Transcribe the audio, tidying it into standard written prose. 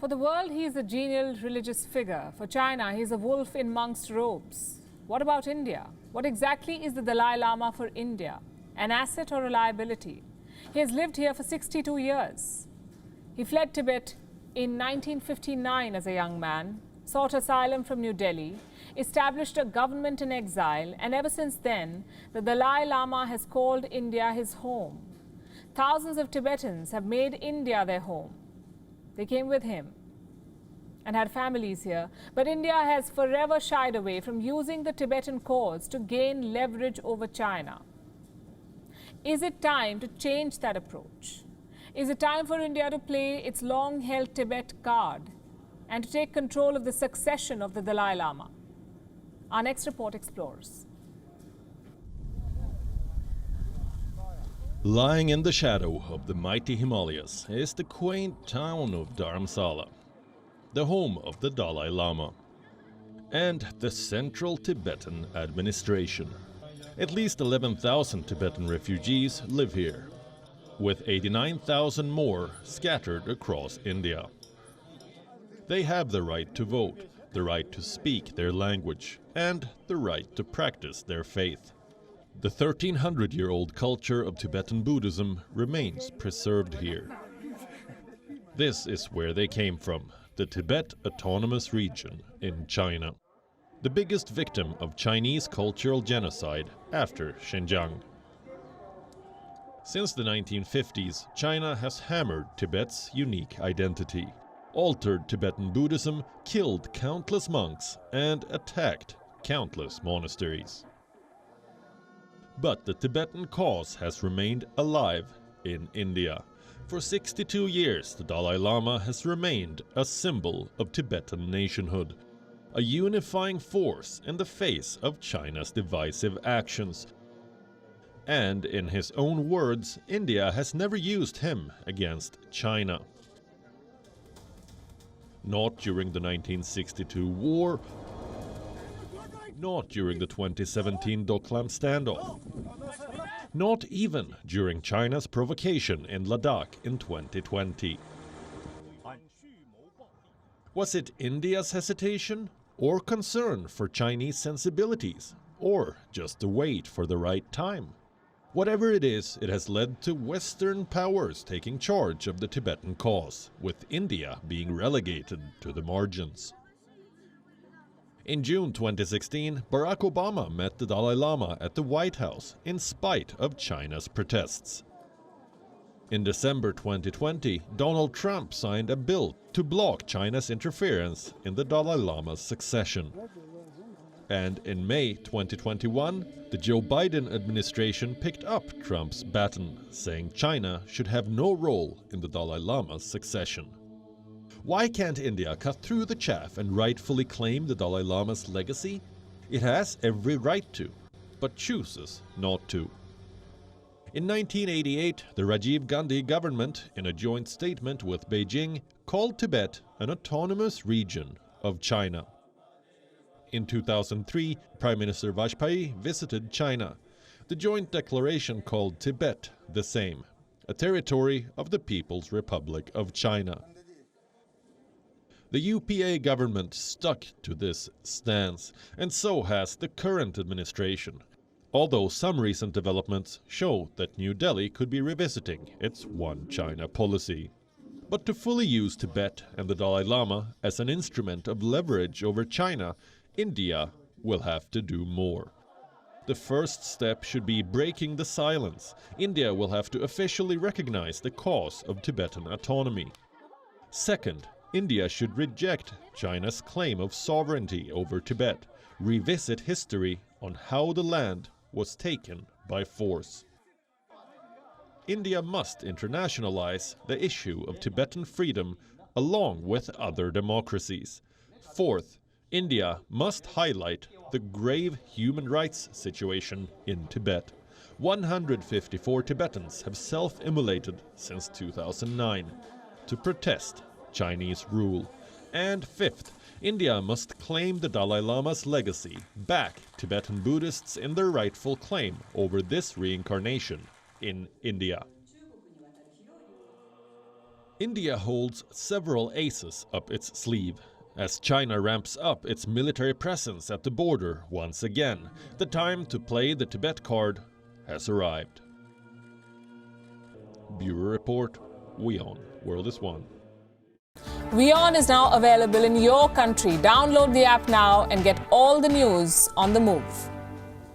For the world, he is a genial religious figure. For China, he is a wolf in monk's robes. What about India? What exactly is the Dalai Lama for India? An asset or a liability? He has lived here for 62 years. He fled Tibet in 1959 as a young man, sought asylum from New Delhi, established a government in exile, and ever since then, the Dalai Lama has called India his home. Thousands of Tibetans have made India their home. They came with him and had families here, but India has forever shied away from using the Tibetan cause to gain leverage over China. Is it time to change that approach? Is it time for India to play its long-held Tibet card and to take control of the succession of the Dalai Lama? Our next report explores. Lying in the shadow of the mighty Himalayas is the quaint town of Dharamsala, the home of the Dalai Lama, and the Central Tibetan Administration. At least 11,000 Tibetan refugees live here, with 89,000 more scattered across India. They have the right to vote, the right to speak their language, and the right to practice their faith. The 1,300-year-old culture of Tibetan Buddhism remains preserved here. This is where they came from, the Tibet Autonomous Region in China, the biggest victim of Chinese cultural genocide after Xinjiang. Since the 1950s, China has hammered Tibet's unique identity, altered Tibetan Buddhism, killed countless monks, and attacked countless monasteries. But the Tibetan cause has remained alive in India. For 62 years, the Dalai Lama has remained a symbol of Tibetan nationhood, a unifying force in the face of China's divisive actions. And in his own words, India has never used him against China. Not during the 1962 war, not during the 2017 Doklam standoff, not even during China's provocation in Ladakh in 2020. Was it India's hesitation, or concern for Chinese sensibilities, or just a wait for the right time? Whatever it is, it has led to Western powers taking charge of the Tibetan cause, with India being relegated to the margins. In June 2016, Barack Obama met the Dalai Lama at the White House in spite of China's protests. In December 2020, Donald Trump signed a bill to block China's interference in the Dalai Lama's succession. And in May 2021, the Joe Biden administration picked up Trump's baton, saying China should have no role in the Dalai Lama's succession. Why can't India cut through the chaff and rightfully claim the Dalai Lama's legacy? It has every right to, but chooses not to. In 1988, the Rajiv Gandhi government, in a joint statement with Beijing, called Tibet an autonomous region of China. In 2003, Prime Minister Vajpayee visited China. The joint declaration called Tibet the same, a territory of the People's Republic of China. The UPA government stuck to this stance, and so has the current administration, although some recent developments show that New Delhi could be revisiting its One China policy. But to fully use Tibet and the Dalai Lama as an instrument of leverage over China, India will have to do more. The first step should be breaking the silence. India will have to officially recognize the cause of Tibetan autonomy. Second, India should reject China's claim of sovereignty over Tibet, revisit history on how the land was taken by force. India must internationalize the issue of Tibetan freedom along with other democracies. Fourth, India must highlight the grave human rights situation in Tibet. 154 Tibetans have self-immolated since 2009 to protest Chinese rule. And fifth, India must claim the Dalai Lama's legacy, back Tibetan Buddhists in their rightful claim over this reincarnation in India. India holds several aces up its sleeve. As China ramps up its military presence at the border once again, the time to play the Tibet card has arrived. Bureau Report, WION, World is One. WION is now available in your country. Download the app now and get all the news on the move.